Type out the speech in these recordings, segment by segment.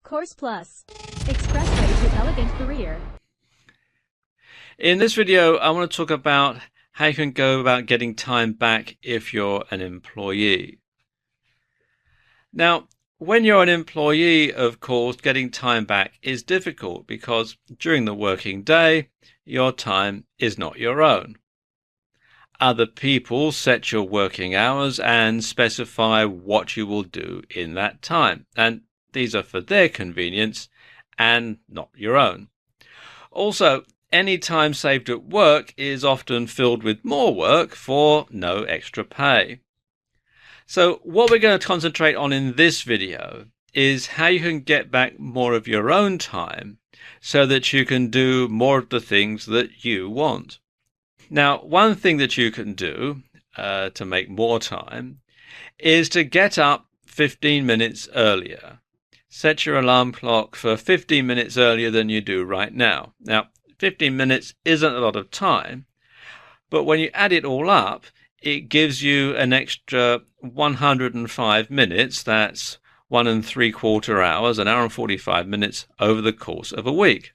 Course Plus. Expressway to Elegant Career. In this video, I want to talk about how you can go about getting time back if you're an employee. Now, when you're an employee, of course, getting time back is difficult because during the working day, your time is not your own. Other people set your working hours and specify what you will do in that time, and these are for their convenience and not your own. Also, any time saved at work is often filled with more work for no extra pay. So what we're going to concentrate on in this video is how you can get back more of your own time so that you can do more of the things that you want. Now, one thing that you can do to make more time is to get up 15 minutes earlier. Set your alarm clock for 15 minutes earlier than you do right now. Now, 15 minutes isn't a lot of time, but when you add it all up, it gives you an extra 105 minutes. That's 1 3/4 hours, an hour and 45 minutes over the course of a week.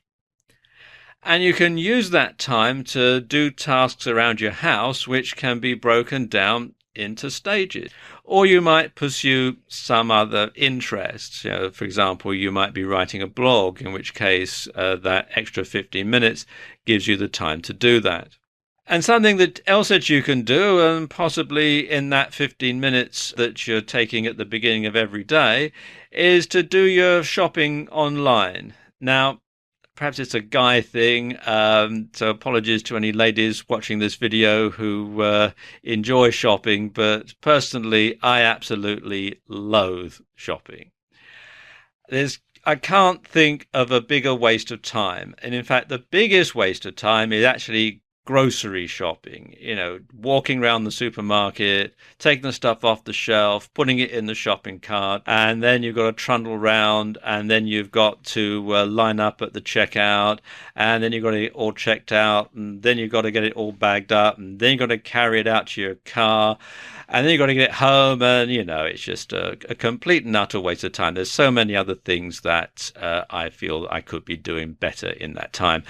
And you can use that time to do tasks around your house, which can be broken down into stages. Or you might pursue some other interests. For example, you might be writing a blog, in which case that extra 15 minutes gives you the time to do that. And something else that you can do, and possibly in that 15 minutes that you're taking at the beginning of every day, is to do your shopping online. Now, perhaps it's a guy thing, so apologies to any ladies watching this video who enjoy shopping, but personally, I absolutely loathe shopping. I can't think of a bigger waste of time. And in fact, the biggest waste of time is actually grocery shopping, walking around the supermarket, taking the stuff off the shelf, putting it in the shopping cart, and then you've got to trundle around, and then you've got to line up at the checkout, and then you've got to get it all checked out, and then you've got to get it all bagged up, and then you've got to carry it out to your car, and then you've got to get it home, and it's just a complete and utter waste of time. There's so many other things that I feel I could be doing better in that time.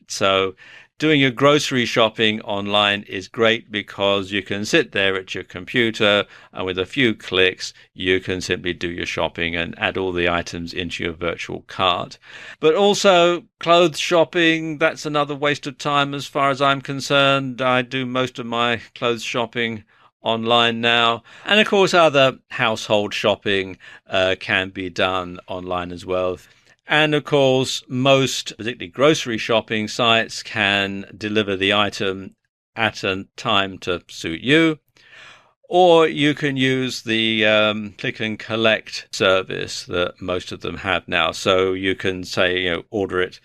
So doing your grocery shopping online is great because you can sit there at your computer and with a few clicks you can simply do your shopping and add all the items into your virtual cart. But also clothes shopping, that's another waste of time as far as I'm concerned. I do most of my clothes shopping online now, and of course other household shopping can be done online as well. And of course, most, particularly grocery shopping sites, can deliver the item at a time to suit you. Or you can use the click and collect service that most of them have now. So you can say, order it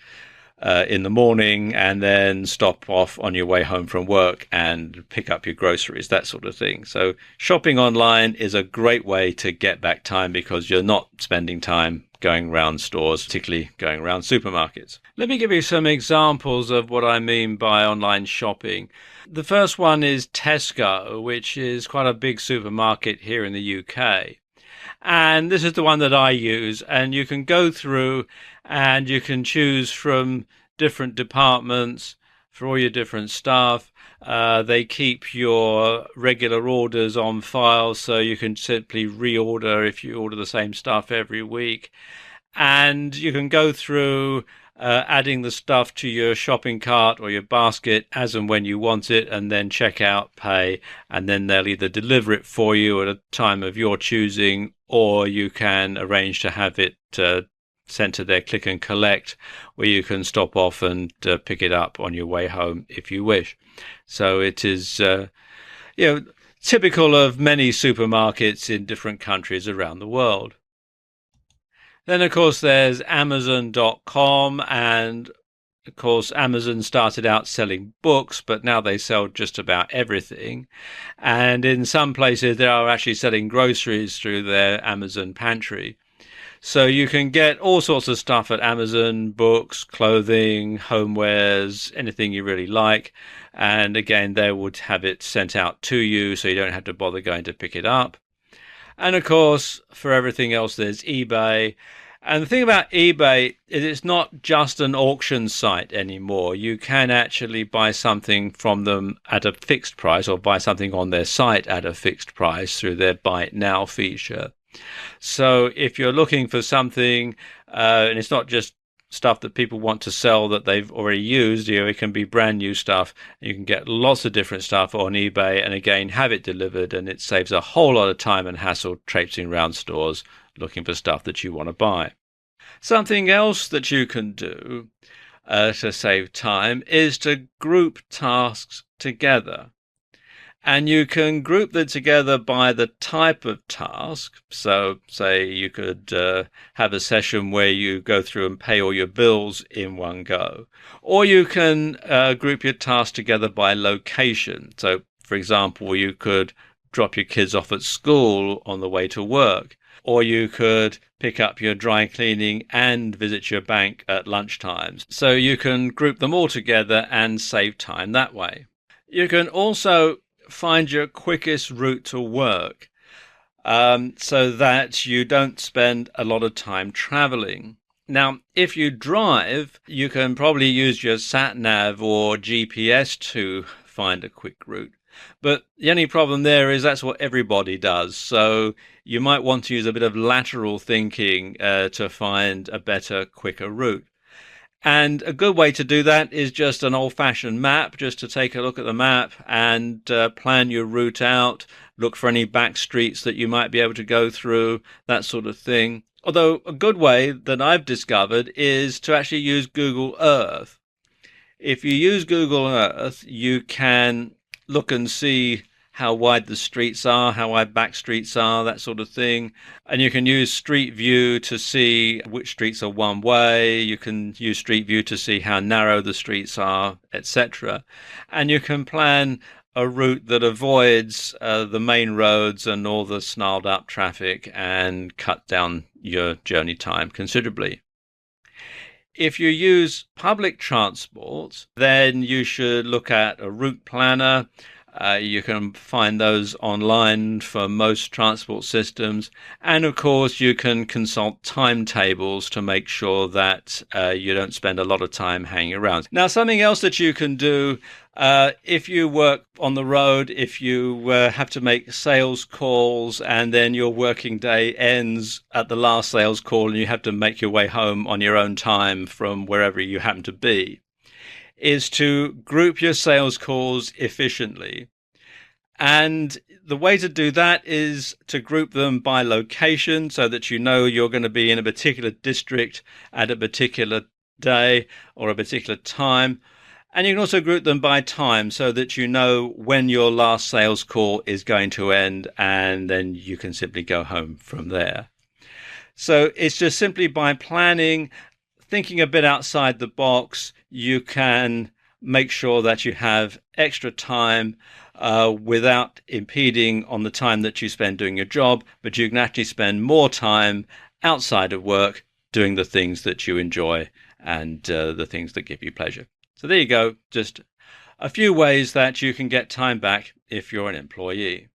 in the morning and then stop off on your way home from work and pick up your groceries, that sort of thing. So shopping online is a great way to get back time because you're not spending time going around stores, particularly going around supermarkets. Let me give you some examples of what I mean by online shopping. The first one is Tesco, which is quite a big supermarket here in the UK. And this is the one that I use, and you can go through and you can choose from different departments for all your different staff. They keep your regular orders on file, so you can simply reorder if you order the same stuff every week. And you can go through adding the stuff to your shopping cart or your basket as and when you want it, and then check out, pay, and then they'll either deliver it for you at a time of your choosing, or you can arrange to have it sent to their click and collect, where you can stop off and pick it up on your way home if you wish. So it is typical of many supermarkets in different countries around the world. Then of course there's Amazon.com, and of course Amazon started out selling books, but now they sell just about everything. And in some places they are actually selling groceries through their Amazon pantry. So you can get all sorts of stuff at Amazon: books, clothing, homewares, anything you really like. And again, they would have it sent out to you, so you don't have to bother going to pick it up. And of course, for everything else, there's eBay. And the thing about eBay is it's not just an auction site anymore. You can actually buy something from them at a fixed price or buy something on their site at a fixed price through their Buy It Now feature. So if you're looking for something, and it's not just stuff that people want to sell that they've already used, it can be brand new stuff. You can get lots of different stuff on eBay and again have it delivered, and it saves a whole lot of time and hassle traipsing around stores looking for stuff that you want to buy. Something else that you can do to save time is to group tasks together. And you can group them together by the type of task. So, say you could have a session where you go through and pay all your bills in one go. Or you can group your tasks together by location. So, for example, you could drop your kids off at school on the way to work. Or you could pick up your dry cleaning and visit your bank at lunchtimes. So you can group them all together and save time that way. You can also find your quickest route to work so that you don't spend a lot of time traveling. Now, if you drive, you can probably use your sat-nav or GPS to find a quick route. But the only problem there is that's what everybody does. So you might want to use a bit of lateral thinking to find a better, quicker route. And a good way to do that is just an old-fashioned map, just to take a look at the map and plan your route out, look for any back streets that you might be able to go through, that sort of thing. Although a good way that I've discovered is to actually use Google Earth. If you use Google Earth, you can look and see how wide the streets are, how wide back streets are, that sort of thing. And you can use Street View to see which streets are one way. You can use Street View to see how narrow the streets are, etc. And you can plan a route that avoids the main roads and all the snarled up traffic and cut down your journey time considerably. If you use public transport, then you should look at a route planner. You can find those online for most transport systems. And of course, you can consult timetables to make sure that you don't spend a lot of time hanging around. Now, something else that you can do if you work on the road, if you have to make sales calls and then your working day ends at the last sales call and you have to make your way home on your own time from wherever you happen to be, is to group your sales calls efficiently. And the way to do that is to group them by location so that you know you're going to be in a particular district at a particular day or a particular time. And you can also group them by time so that you know when your last sales call is going to end, and then you can simply go home from there. So it's just simply by planning, thinking a bit outside the box, you can make sure that you have extra time without impeding on the time that you spend doing your job, but you can actually spend more time outside of work doing the things that you enjoy and the things that give you pleasure. So there you go, just a few ways that you can get time back if you're an employee.